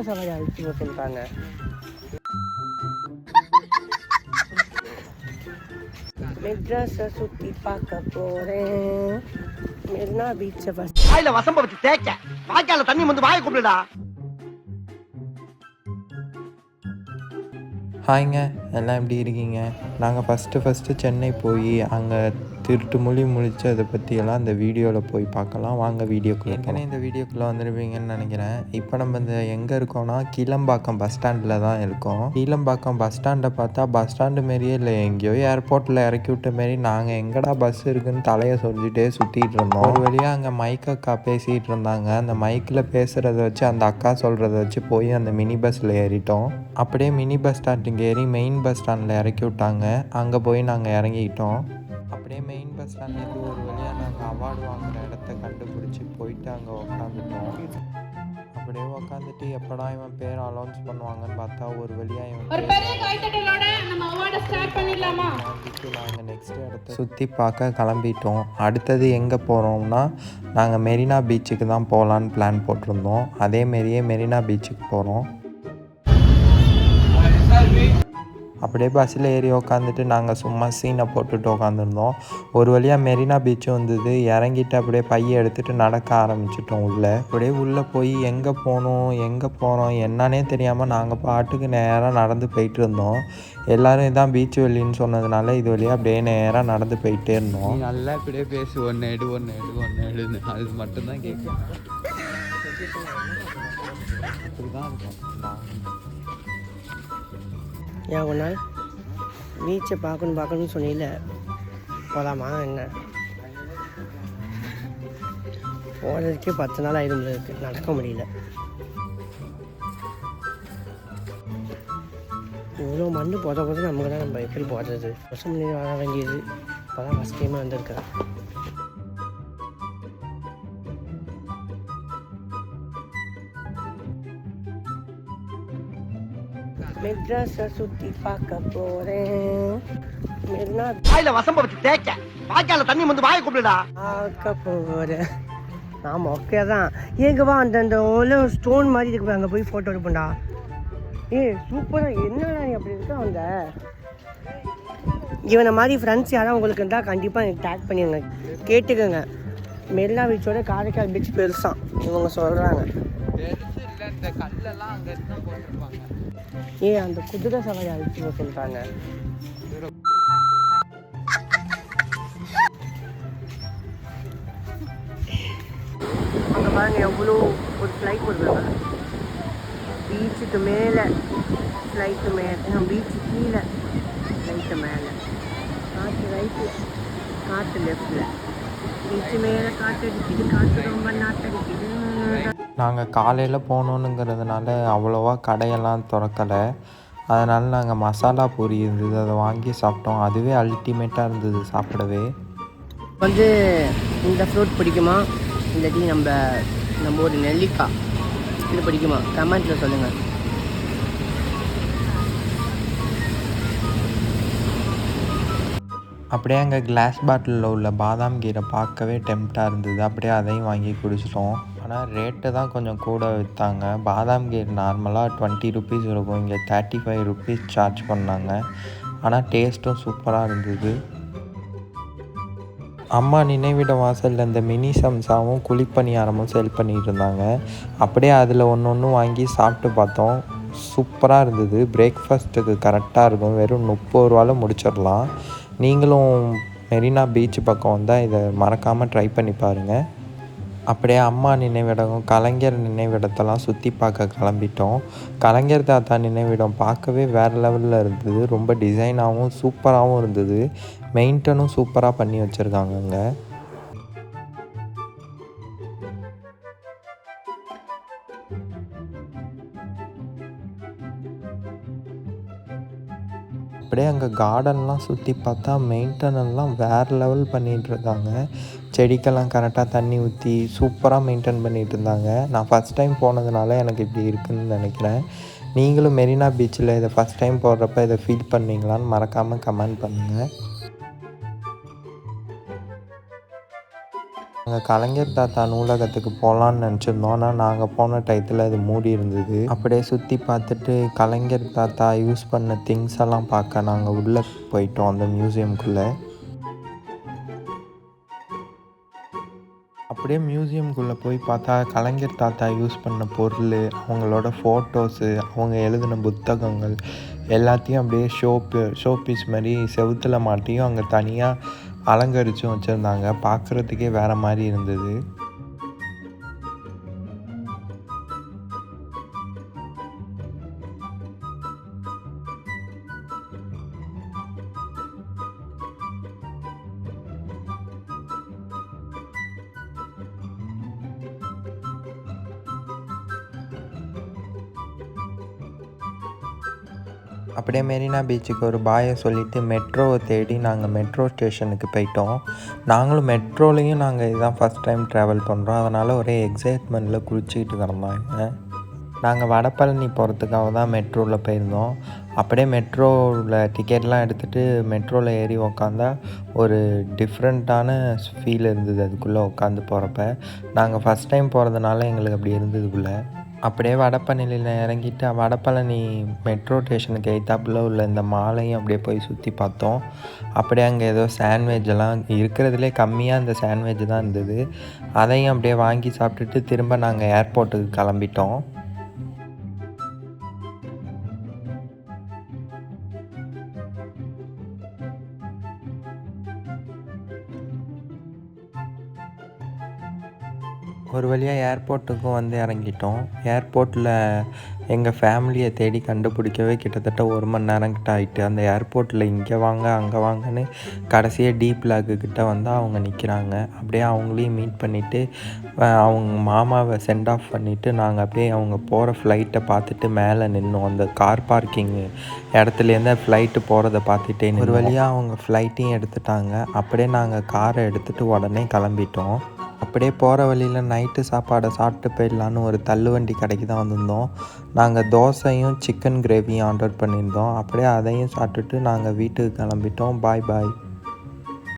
சவாரி அழைச்சின்னு சொல்லிட்டாங்க. மெட்ராஸை சுற்றி பார்க்க போகிறேன். மெரினா பீச்சை ஃபஸ்ட் வாயில வசம்ப வச்சு தேய்க்க வாய்க்கால தண்ணி வந்து வாயை கூப்பிடுடா. ஹாய்ங்க, எல்லாம் எப்படி இருக்கீங்க? நாங்கள் ஃபஸ்ட்டு சென்னை போய் அங்கே திருட்டு மொழி முழிச்சு அதை பற்றியெல்லாம் இந்த வீடியோவில் போய் பார்க்கலாம். வாங்க வீடியோக்குள்ளே. ஏற்கனவே இந்த வீடியோக்குள்ளே வந்துருப்பீங்கன்னு நினைக்கிறேன். இப்போ நம்ம இந்த எங்கே இருக்கோம்னா கீழம்பாக்கம் பஸ் ஸ்டாண்டில் தான் இருக்கோம். கீழம்பாக்கம் பஸ் ஸ்டாண்டை பார்த்தா பஸ் ஸ்டாண்டு மாரியே இல்லை, எங்கேயோ ஏர்போர்ட்டில் இறக்கி விட்ட மாரி. நாங்கள் எங்கடா பஸ் இருக்குன்னு தலையை சொல்லிட்டே சுற்றிட்டு இருந்தோம். ஒரு வழியாக அங்கே மைக் அக்கா பேசிகிட்டு இருந்தாங்க. அந்த மைக்கில் பேசுகிறத வச்சு அந்த அக்கா சொல்கிறத வச்சு போய் அந்த மினி பஸ்ஸில் ஏறிட்டோம். அப்படியே மினி பஸ் ஸ்டாண்டுக்கு ஏறி மெயின் பஸ் ஸ்டாண்டில் இறக்கி விட்டாங்க. அங்கே போய் நாங்கள் இறங்கிக்கிட்டோம். அப்படியே மெயின் பஸ் ஸ்டாண்ட்லேருந்து ஒரு வழியாக நாங்கள் அவார்டு வாங்குகிற இடத்த கண்டுபிடிச்சி போயிட்டு அங்கே உட்காந்துட்டோம். அப்படியே உட்காந்துட்டு எப்படா இவன் பேர் அலௌன்ஸ் பண்ணுவாங்கன்னு பார்த்தா ஒரு வழியாக இவன் நாங்கள் நெக்ஸ்ட் இடத்த சுற்றி பார்க்க கிளம்பிட்டோம். அடுத்தது எங்கே போகிறோம்னா நாங்கள் மெரினா பீச்சுக்கு தான் போகலான்னு பிளான் போட்டிருந்தோம். அதேமாரியே மெரினா பீச்சுக்கு போகிறோம். அப்படியே பஸ்ஸில் ஏறி உக்காந்துட்டு நாங்கள் சும்மா சீனை போட்டுட்டு உட்காந்துருந்தோம். ஒரு வழியாக மெரினா பீச்சு வந்தது. இறங்கிட்டு அப்படியே பையை எடுத்துகிட்டு நடக்க ஆரம்பிச்சிட்டோம் உள்ளே. அப்படியே உள்ளே போய் எங்கே போகிறோம் என்னன்னே தெரியாமல் நாங்கள் பாட்டுக்கு நேராக நடந்து போயிட்டு இருந்தோம். எல்லோரும் இதான் பீச் வெளின்னு சொன்னதுனால இது வழியாக அப்படியே நேராக நடந்து போயிட்டே இருந்தோம். நல்லா இப்படியே பேசு, ஒன்று எடுன்னு அது மட்டும்தான் கேட்கும். அப்படிதான் இருக்கும். ஏன் ஒரு நாள் பீச்சை பார்க்கணும்னு சொன்னீங்கள, போகலாமா என்ன? போகிறதுக்கே 10 நாள் ஆயிரம் இருக்குது, நடக்க முடியல. இவ்வளோ மண்ணு போத நமக்கு தான் நம்ம எப்படி போடுறது? வருஷம் முன்னாடி வர வேண்டியது, இப்போ தான் ஃபஸ்ட் டைமாக வந்திருக்கேன். மெட்ராஸை சுற்றி பார்க்க போகிறேன். மெரினா வாயில வசம்ப வச்சு தேய்க்க வாய்க்கால தண்ணி வந்து வாயை கூப்பிடுடா. பார்க்க போகிறேன். ஆமாம், ஓகே தான். ஏங்கப்பா அந்த ஸ்டோன் மாதிரி இருக்கு, அங்கே போய் ஃபோட்டோ எடுப்போண்டா. சூப்பராக. என்னடா நீ அப்படி இருக்கா? அந்த இவனை மாதிரி ஃப்ரெண்ட்ஸ் யாராவது உங்களுக்கு இருந்தால் கண்டிப்பாக எனக்கு டேக் பண்ணிடுங்க. கேட்டுக்கோங்க, மெரினா பீச்சோட காரைக்கால் பீச் பெருசான் இவங்க சொல்கிறாங்க. இந்த கல்லெல்லாம் அங்கே இருந்தால் போட்டிருப்பாங்க. அந்த குதிரை சவாரி அழைச்சின்னு சொல்லிட்டாங்க. அங்கே பாருங்க எவ்வளோ ஒரு ஃப்ளைட் வருவாங்க. பீச்சுக்கு மேலே ஃப்ளைட்டு மேலே, பீச்சு கீழே ஃப்ளைட்டு மேலே, காற்று ரைட்டில் காற்று லெஃப்டில், பீச்சு மேலே காற்று அடிக்குது, காற்று ரொம்ப நாட்டடிக்குது. நாங்கள் காலையில் போகணுங்கிறதுனால அவ்வளோவா கடையெல்லாம் திறக்கலை. அதனால் நாங்கள் மசாலா பூரி இருந்தது, அதை வாங்கி சாப்பிட்டோம். அதுவே அல்டிமேட்டாக இருந்தது சாப்பிடவே. வந்து இந்த ஃப்ரூட் பிடிக்குமா, இல்லாட்டி நம்ம ஒரு நெல்லிக்காய் இது பிடிக்குமா? கமெண்ட்டில் சொல்லுங்கள். அப்படியே அங்கே கிளாஸ் பாட்டிலில் உள்ள பாதாம் கீரை பார்க்கவே டெம்ப்டாக இருந்தது. அப்படியே அதையும் வாங்கி குடிச்சிட்டோம். ஆனால் ரேட்டு தான் கொஞ்சம் கூட விற்றாங்க. பாதாம் கீரை நார்மலாக 20 ருபீஸ் இருக்கும், இங்கே 35 ருபீஸ் சார்ஜ் பண்ணாங்க. ஆனால் டேஸ்ட்டும் சூப்பராக இருந்தது. அம்மா நினைவிட வாசலில் இந்த மினி சம்சாவும் குழிப்பணியாரமும் சேல் பண்ணிகிட்டு இருந்தாங்க. அப்படியே அதில் ஒன்று வாங்கி சாப்பிட்டு பார்த்தோம். சூப்பராக இருந்தது. பிரேக்ஃபாஸ்ட்டுக்கு கரெக்டாக இருக்கும். வெறும் 30 ரூபாவில் முடிச்சிடலாம். நீங்களும் மெரினா பீச் பக்கம் வந்தால் இதை மறக்காமல் ட்ரை பண்ணி பாருங்கள். அப்படியே அம்மா நினைவிடம், கலைஞர் நினைவிடத்தெல்லாம் சுற்றி பார்க்க கிளம்பிட்டோம். கலைஞர் தாத்தா நினைவிடம் பார்க்கவே வேறு லெவலில் இருந்தது. ரொம்ப டிசைனாகவும் சூப்பராகவும் இருந்தது. மெயின்டனும் சூப்பராக பண்ணி வச்சுருக்காங்க அங்கே. அப்படியே அங்கே கார்டன்லாம் சுற்றி பார்த்தா மெயின்டெனன்லாம் வேறு லெவல் பண்ணிகிட்ருக்காங்க. செடிக்கெல்லாம் கரெக்டாக தண்ணி ஊற்றி சூப்பராக மெயின்டைன் பண்ணிகிட்டு இருந்தாங்க. நான் ஃபஸ்ட் டைம் போனதுனால எனக்கு இப்படி இருக்குதுன்னு நினைக்கிறேன். நீங்களும் மெரினா பீச்சில் இதை ஃபஸ்ட் டைம் போடுறப்ப இதை ஃபீல் பண்ணீங்களான்னு மறக்காமல் கமெண்ட் பண்ணுங்கள். நாங்கள் கலைஞர் தாத்தா நூலகத்துக்கு போகலான்னு நினச்சிருந்தோம். ஆனால் நாங்கள் போன டயத்தில் அது மூடி இருந்தது. அப்படியே சுற்றி பார்த்துட்டு கலைஞர் தாத்தா யூஸ் பண்ண திங்ஸ் எல்லாம் பார்க்க நாங்கள் உள்ளே போயிட்டோம் அந்த மியூசியம்குள்ளே. அப்படியே மியூசியம்குள்ளே போய் பார்த்தா கலைஞர் தாத்தா யூஸ் பண்ண பொருள், அவங்களோட ஃபோட்டோஸு, அவங்க எழுதின புத்தகங்கள் எல்லாத்தையும் அப்படியே ஷோ பீஸ் மாதிரி செவுத்தில் மாட்டியும் அங்கே தனியாக அலங்கரித்தும் வச்சுருந்தாங்க. பார்க்குறதுக்கே வேறு மாதிரி இருந்தது. அப்படியே மெரினா பீச்சுக்கு ஒரு பாயை சொல்லிவிட்டு மெட்ரோவை தேடி நாங்கள் மெட்ரோ ஸ்டேஷனுக்கு போயிட்டோம். நாங்களும் மெட்ரோலையும் நாங்கள் இதுதான் ஃபஸ்ட் டைம் ட்ராவல் பண்ணுறோம். அதனால் ஒரே எக்ஸைட்மெண்ட்டில் குளிச்சுக்கிட்டு கிடந்தாங்க. நாங்கள் வடபழனி போகிறதுக்காக தான் மெட்ரோவில் போயிருந்தோம். அப்படியே மெட்ரோவில் டிக்கெட்லாம் எடுத்துகிட்டு மெட்ரோவில் ஏறி உக்காந்தா ஒரு டிஃப்ரெண்ட்டான ஃபீல் இருந்தது அதுக்குள்ளே உட்காந்து போகிறப்ப. நாங்கள் ஃபஸ்ட் டைம் போகிறதுனால எங்களுக்கு அப்படி இருந்ததுக்குள்ளே. அப்படியே வடபழனியில் இறங்கிட்டு வடபழனி மெட்ரோ ஸ்டேஷனுக்கு எய்த்தாப்பில் உள்ள இந்த மாலையும் அப்படியே போய் சுற்றி பார்த்தோம். அப்படியே அங்கே ஏதோ சாண்ட்விச் எல்லாம் இருக்கிறதுலே கம்மியாக இந்த சாண்ட்விச் தான் இருந்தது. அதையும் அப்படியே வாங்கி சாப்பிட்டுட்டு திரும்ப நாங்கள் ஏர்போர்ட்டுக்கு கிளம்பிட்டோம். ஒரு வழியாக ஏர்போர்ட்டுக்கும் வந்து இறங்கிட்டோம். ஏர்போர்ட்டில் எங்கள் ஃபேமிலியை தேடி கண்டுபிடிக்கவே கிட்டத்தட்ட 1 மணி நேரம் கிட்ட ஆகிட்டு. அந்த ஏர்போர்ட்டில் இங்கே வாங்க அங்கே வாங்கன்னு கடைசியாக டீ பிளாக்கு கிட்டே வந்து அவங்க நிற்கிறாங்க. அப்படியே அவங்களையும் மீட் பண்ணிவிட்டு அவங்க மாமாவை சென்ட் ஆஃப் பண்ணிவிட்டு நாங்கள் அப்படியே அவங்க போகிற ஃப்ளைட்டை பார்த்துட்டு மேலே நின்னோம். அந்த கார் பார்க்கிங் இடத்துலேருந்து ஃப்ளைட்டு போகிறத பார்த்துட்டே ஒரு வழியாக அவங்க ஃப்ளைட்டையும் எடுத்துட்டாங்க. அப்படியே நாங்கள் காரை எடுத்துகிட்டு உடனே கிளம்பிட்டோம். அப்படியே போகிற வழியில் நைட்டு சாப்பாடை சாப்பிட்டு போயிடலான்னு ஒரு தள்ளுவண்டி கடைக்கு தான் வந்திருந்தோம். நாங்கள் தோசையும் சிக்கன் கிரேவியும் ஆர்டர் பண்ணியிருந்தோம். அப்படியே அதையும் சாப்பிட்டுட்டு நாங்கள் வீட்டுக்கு கிளம்பிட்டோம். பாய் பாய்.